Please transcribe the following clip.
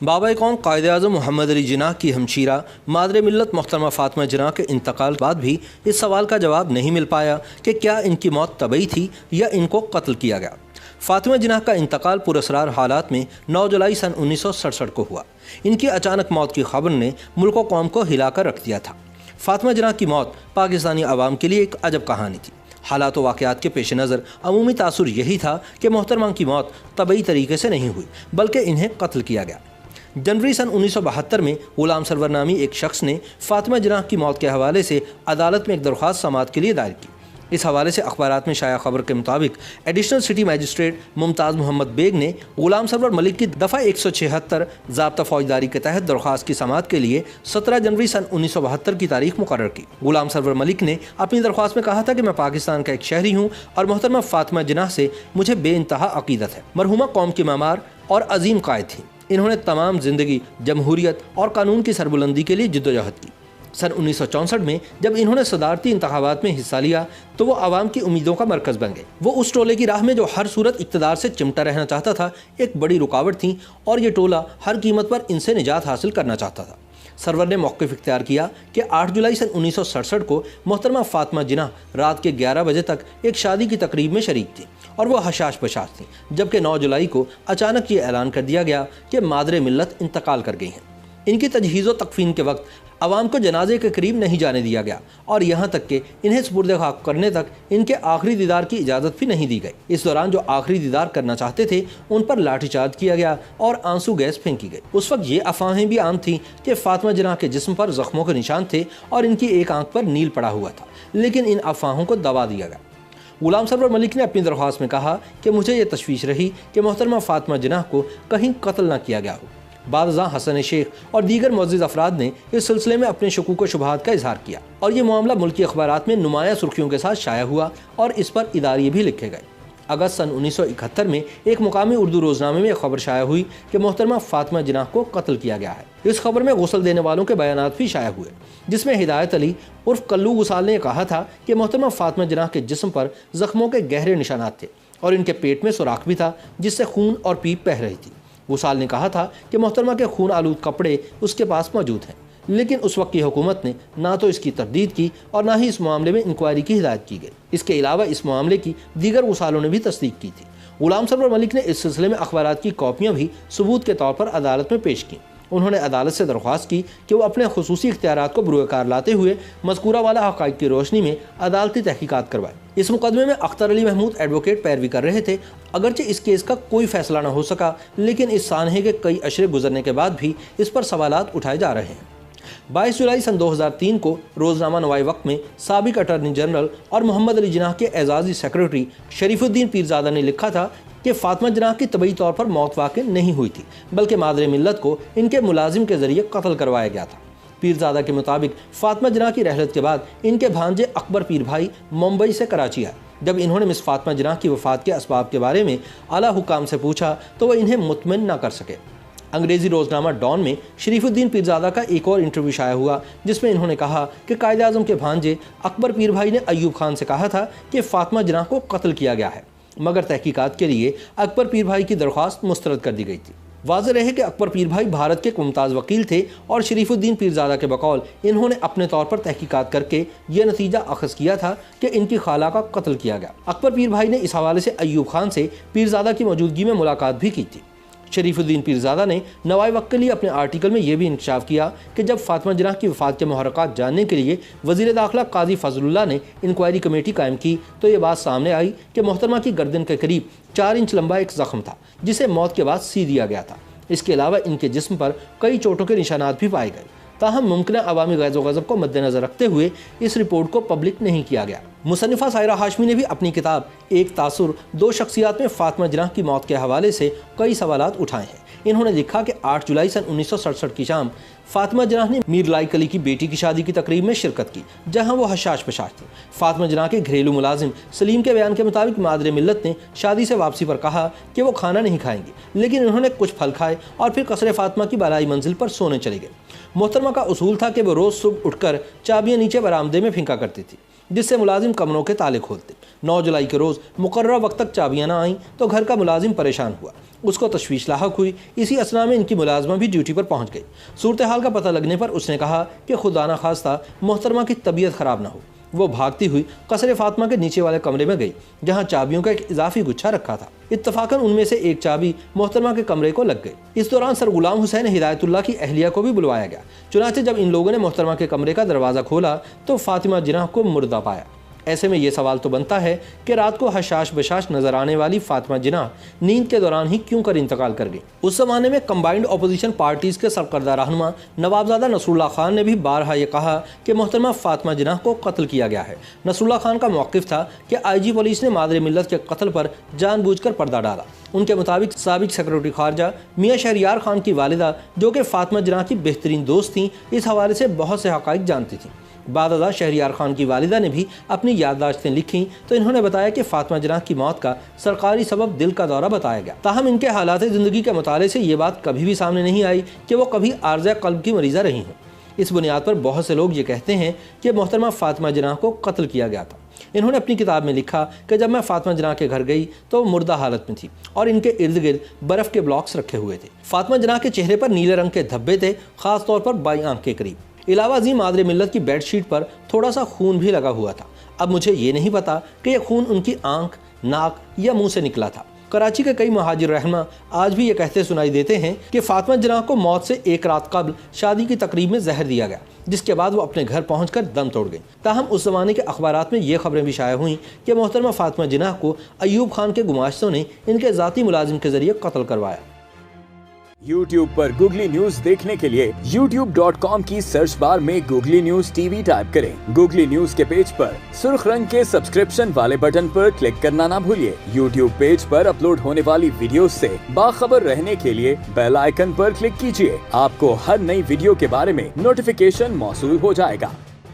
बाबा कौम कायद-ए-आज़म मोहम्मद अली जिन्नाह की हमशीरा मादरे मिल्लत मोहतरमा फ़ातिमा जिन्नाह के इंतकाल के बाद भी इस सवाल का जवाब नहीं मिल पाया कि क्या इनकी मौत तबई थी या इनको कत्ल किया गया। फ़ातिमा जिन्नाह का इंतकाल पुरअसरार हालात में 9 जुलाई सन 1967 को हुआ। इनकी अचानक मौत की खबर ने मुल्क व कौम को हिलाकर रख दिया था। फ़ातिमा जिन्नाह की मौत पाकिस्तानी आवाम के लिए एक अजब कहानी थी। हालात व वाक़यात के पेश नज़र अमूमी तासुर यही था कि मोहतरमा की मौत तबई तरीके से नहीं हुई बल्कि इन्हें कत्ल किया गया। जनवरी सन 1972 में गुलाम सरवर नामी एक शख्स ने फ़ातिमा जिन्नाह की मौत के हवाले से अदालत में एक दरख्वास्त समाअत के लिए दायर की। इस हवाले से अखबारात में शाया खबर के मुताबिक additional city magistrate Mumtaz Mohammad Beg ने गुलाम सरवर मलिक की दफ़ा 176 ज़ाब्ता फ़ौजदारी के तहत दरख्वास्त की समाअत के लिए 17 जनवरी सन 1972 की तारीख मुकर्रर की। गुलाम सरवर मलिक ने अपनी दरख्वास्त में कहा था कि मैं पाकिस्तान का एक शहरी हूँ और मोहतरमा फ़ातिमा जिन्नाह से मुझे बेइंतहा अक़ीदत है। मरहुमा कौम की मामार और अजीम कायद थी। इन्होंने तमाम ज़िंदगी जमहूरियत और कानून की सरबुलंदी के लिए जिद्दोजहद की। सन 1964 में जब इन्होंने सदारती इंतखाबात में हिस्सा लिया तो वो आवाम की उम्मीदों का मरकज़ बन गए। वो उस टोले की राह में जो हर सूरत इक़्तिदार से चिमटा रहना चाहता था एक बड़ी रुकावट थी और ये टोला हर कीमत पर इनसे निजात हासिल करना चाहता था। सरवर ने मौक़िफ़ इख्तियार किया कि 8 जुलाई सन 1967 को मोहतरमा फ़ातिमा जिन्नाह रात के 11 बजे तक एक शादी की तकरीब में शरीक थी और वह हशाश बशाश थी, जबकि 9 जुलाई को अचानक ये ऐलान कर दिया गया कि मादरे मिल्लत इंतकाल कर गई हैं। इनकी तजहीज़ व तकफ़ीन के वक्त आवाम को जनाजे के करीब नहीं जाने दिया गया और यहाँ तक कि इन्हें सुपुर्द खाक करने तक इनके आखिरी दीदार की इजाज़त भी नहीं दी गई। इस दौरान जो आखिरी दीदार करना चाहते थे उन पर लाठीचार्ज किया गया और आंसू गैस फेंकी गई। उस वक्त ये अफवाहें भी आम थीं कि फ़ातिमा जिन्नाह के जिस्म पर ज़ख्मों के निशान थे और इनकी एक आंख पर नील पड़ा हुआ था, लेकिन इन अफवाहों को दबा दिया गया। गुलाम सरवर मलिक ने अपनी दरख्वास्त में कहा कि मुझे ये तशवीश रही कि मोहतरमा फ़ातिमा जिन्नाह को कहीं कत्ल न किया गया हो। बादशाह हसन शेख और दीगर मुअज़्ज़िज़ अफराद ने इस सिलसिले में अपने शकूक व शुबहात का इजहार किया और ये मामला मुल्की अखबारात में नुमाया सुर्खियों के साथ शाया हुआ और इस पर इदारिये भी लिखे गए। अगस्त सन 1971 में एक मुकामी उर्दू रोज़नामे में एक खबर शाया हुई कि मोहतरमा फ़ातिमा जिन्नाह को कत्ल किया गया है। इस खबर में गुस्ल देने वालों के बयानात भी शाया हुए, जिसमें हिदायत अली उर्फ कल्लू गुसाल ने कहा था कि मोहतरमा फ़ातिमा जिन्नाह के जिस्म पर ज़ख्मों के गहरे निशानात थे और इनके पेट में सुराख भी था जिससे खून और पीप बह रही थी। गुसाल ने कहा था कि मोहतरमा के खून आलूद कपड़े उसके पास मौजूद हैं, लेकिन उस वक्त की हुकूमत ने ना तो इसकी तरदीद की और ना ही इस मामले में इंक्वायरी की हिदायत की गई। इसके अलावा इस मामले की दीगर गुसालों ने भी तस्दीक की थी। गुलाम सरवर मलिक ने इस सिलसिले में अखबारात की कॉपियाँ भी सबूत के तौर पर अदालत में पेश की। उन्होंने अदालत से दरख्वास्त की कि वो अपने खुसूसी इख्तियारात को बुरुकार लाते हुए मज़कूरा वाला हक़ाइक़ की रोशनी में अदालती तहकीकात करवाए। इस मुकदमे में अख्तर अली महमूद एडवोकेट पैरवी कर रहे थे। अगरचे इस केस का कोई फैसला न हो सका, लेकिन इस सानहे के कई अशरे गुजरने के बाद भी इस पर सवालात उठाए जा रहे हैं। 22 जुलाई सन 2003 को रोज़नामा नवाए वक्त में साबिक अटॉर्नी जनरल और मोहम्मद अली जिन्नाह के एजाज़ी सेक्रेटरी शरीफुद्दीन पीरज़ादा ने लिखा था कि फ़ातिमा जिन्नाह की तबई तौर पर मौत वाक़ई नहीं हुई थी, बल्कि मादरे मिल्लत को इनके मुलाजिम के ज़रिए कत्ल करवाया गया था। पीरज़ादा के मुताबिक फ़ातिमा जिन्नाह की रहलत के बाद इनके भांजे अकबर पीर भाई मुंबई से कराची आए। जब इन्होंने मिस फ़ातिमा जिन्नाह की वफ़ात के असबाब के बारे में आला हुकाम से पूछा तो वह इन्हें मुतमिन ना कर सके। अंग्रेज़ी रोज़नामा डॉन में शरीफुद्दीन पीरज़ादा का एक और इंटरव्यू शाया हुआ, जिसमें इन्होंने कहा कि कायद-ए-आज़म के भांजे अकबर पीर भाई ने अयूब खान से कहा था कि फ़ातिमा जिन्नाह को कत्ल किया गया है, मगर तहकीकात के लिए अकबर पीर भाई की दरख्वास्त मुस्तरद कर दी गई थी। वाज़ेह रहे कि अकबर पीर भाई भारत के मुमताज़ वकील थे और शरीफुद्दीन पीरज़ादा के बकौल इन्होंने अपने तौर पर तहकीकात करके ये नतीजा अखज़ किया था कि इनकी खाला का कत्ल किया गया। अकबर पीर भाई ने इस हवाले से अयूब खान से पीरज़ादा की मौजूदगी में मुलाकात भी की थी। शरीफुद्दीन पीरज़ादा ने नवाए वक्त के लिए अपने आर्टिकल में यह भी इंकशाफ किया कि जब फ़ातिमा जिन्नाह की वफ़ात के मुहर्रकात जानने के लिए वज़ीर दाखिला काजी फ़ज़लुल्लाह ने इंक्वायरी कमेटी कायम की तो ये बात सामने आई कि मोहतरमा की गर्दन के करीब 4 इंच लंबा एक ज़ख्म था जिसे मौत के बाद सी दिया गया था। इसके अलावा इनके जिस्म पर कई चोटों के निशानात भी पाए गए। ताहम मुमकिन अवामी गैज़-ओ-ग़ज़ब को मद्देनज़र रखते हुए इस रिपोर्ट को पब्लिक नहीं किया गया। मुसन्निफ़ा सायरा हाशमी ने भी अपनी किताब एक तासुर 2 शख्सियात में फ़ातिमा जिन्नाह की मौत के हवाले से कई सवालात उठाए हैं। इन्होंने लिखा कि 8 जुलाई सन 1967 की शाम फ़ातिमा जिन्नाह ने मीर लाइक अली की बेटी की शादी की तकरीब में शिरकत की, जहां वो हशाश बशाश थी। फ़ातिमा जिन्नाह के घरेलू मुलाजिम सलीम के बयान के मुताबिक मादरे मिल्लत ने शादी से वापसी पर कहा कि वो खाना नहीं खाएंगी, लेकिन उन्होंने कुछ फल खाए और फिर कसरे फ़ातिमा की बालाई मंजिल पर सोने चले गए। मोहतरमा का उसूल था कि वो रोज़ सुबह उठकर चाबियाँ नीचे बरामदे में फेंका करती थी। जिससे मुलाजिम कमरों के ताले खोलते। 9 जुलाई के रोज़ मुकर्रर वक्त तक चाबियाँ न आईं तो घर का मुलाजिम परेशान हुआ। उसको तशवीश लाहक हुई। इसी असना में इनकी मुलाजमा भी ड्यूटी पर पहुँच गई। सूरत हाल का पता लगने पर उसने कहा कि खुदा न खास्ता मोहतरमा की तबीयत ख़राब न हो। वो भागती हुई कसरे फातिमा के नीचे वाले कमरे में गई, जहाँ चाबियों का एक इजाफी गुच्छा रखा था। इत्तफाकन उनमें से एक चाबी मोहतरमा के कमरे को लग गई। इस दौरान सर गुलाम हुसैन हिदायतुल्लाह की अहलिया को भी बुलवाया गया। चुनांचे जब इन लोगों ने मोहतरमा के कमरे का दरवाज़ा खोला तो फातिमा जिनाह को मुर्दा पाया। ऐसे में ये सवाल तो बनता है कि रात को हशाश बशाश नजर आने वाली फातिमा जिनाह नींद के दौरान ही क्यों कर इंतकाल कर गई। उस जमाने में कंबाइंड अपोजिशन पार्टीज़ के सरकर्दा रहनुमा नवाबजादा नसरुल्लाह खान ने भी बारहा ये कहा कि मोहतरमा फातिमा जिनाह को कत्ल किया गया है। नसरुल्लाह खान का मौक़िफ़ था कि IG पुलिस ने मादरे मिल्लत के कत्ल पर जानबूझकर पर्दा डाला। उनके मुताबिक साबिक सेक्रेटरी खारजा मियाँ शहरियार खान की वालिदा, जो कि फातिमा जिनाह की बेहतरीन दोस्त थीं, इस हवाले से बहुत से हक़ाइक़ जानती थीं। बादअज़ा शहरियार खान की वालिदा ने भी अपनी याददाश्तें लिखीं तो इन्होंने बताया कि फातिमा जिनाह की मौत का सरकारी सबब दिल का दौरा बताया गया। ताहम इनके हालात ज़िंदगी के मुताले से ये बात कभी भी सामने नहीं आई कि वो कभी आर्ज़ा क़ल्ब की मरीज़ा रही हों। इस बुनियाद पर बहुत से लोग ये कहते हैं कि मोहतरमा फातिमा जिनाह को कत्ल किया गया था। इन्होंने अपनी किताब में लिखा कि जब मैं फातिमा जिनाह के घर गई तो मुर्दा हालत में थी और इनके इर्द गिर्द बर्फ़ के ब्लॉक्स रखे हुए थे। फातिमा जिनाह के चेहरे पर नीले रंग के धब्बे थे, ख़ास तौर पर बाईं आंख के करीब। इलावा जी मादरे मिल्लत की बेडशीट पर थोड़ा सा खून भी लगा हुआ था। अब मुझे ये नहीं पता कि यह खून उनकी आंख, नाक या मुंह से निकला था। कराची के कई महाजिर रहनुमा आज भी ये कहते सुनाई देते हैं कि फातिमा जिनाह को मौत से एक रात कबल शादी की तकरीब में जहर दिया गया, जिसके बाद वो अपने घर पहुंचकर दम तोड़ गई। ताहम उस ज़माने के अखबारात में ये खबरें भी शाया हुई कि मोहतरमा फातिमा जिनाह को अयूब खान के गुमाश्तों ने इनके ज़ाती मुलाजिम के जरिए कत्ल करवाया। YouTube पर गूगली न्यूज देखने के लिए youtube.com की सर्च बार में गूगली न्यूज TV टाइप करें। गूगली न्यूज के पेज पर सुर्ख रंग के सब्सक्रिप्शन वाले बटन पर क्लिक करना ना भूलिए। YouTube पेज पर अपलोड होने वाली वीडियोस से बाखबर रहने के लिए बेल आइकन पर क्लिक कीजिए। आपको हर नई वीडियो के बारे में नोटिफिकेशन मौसूल हो जाएगा।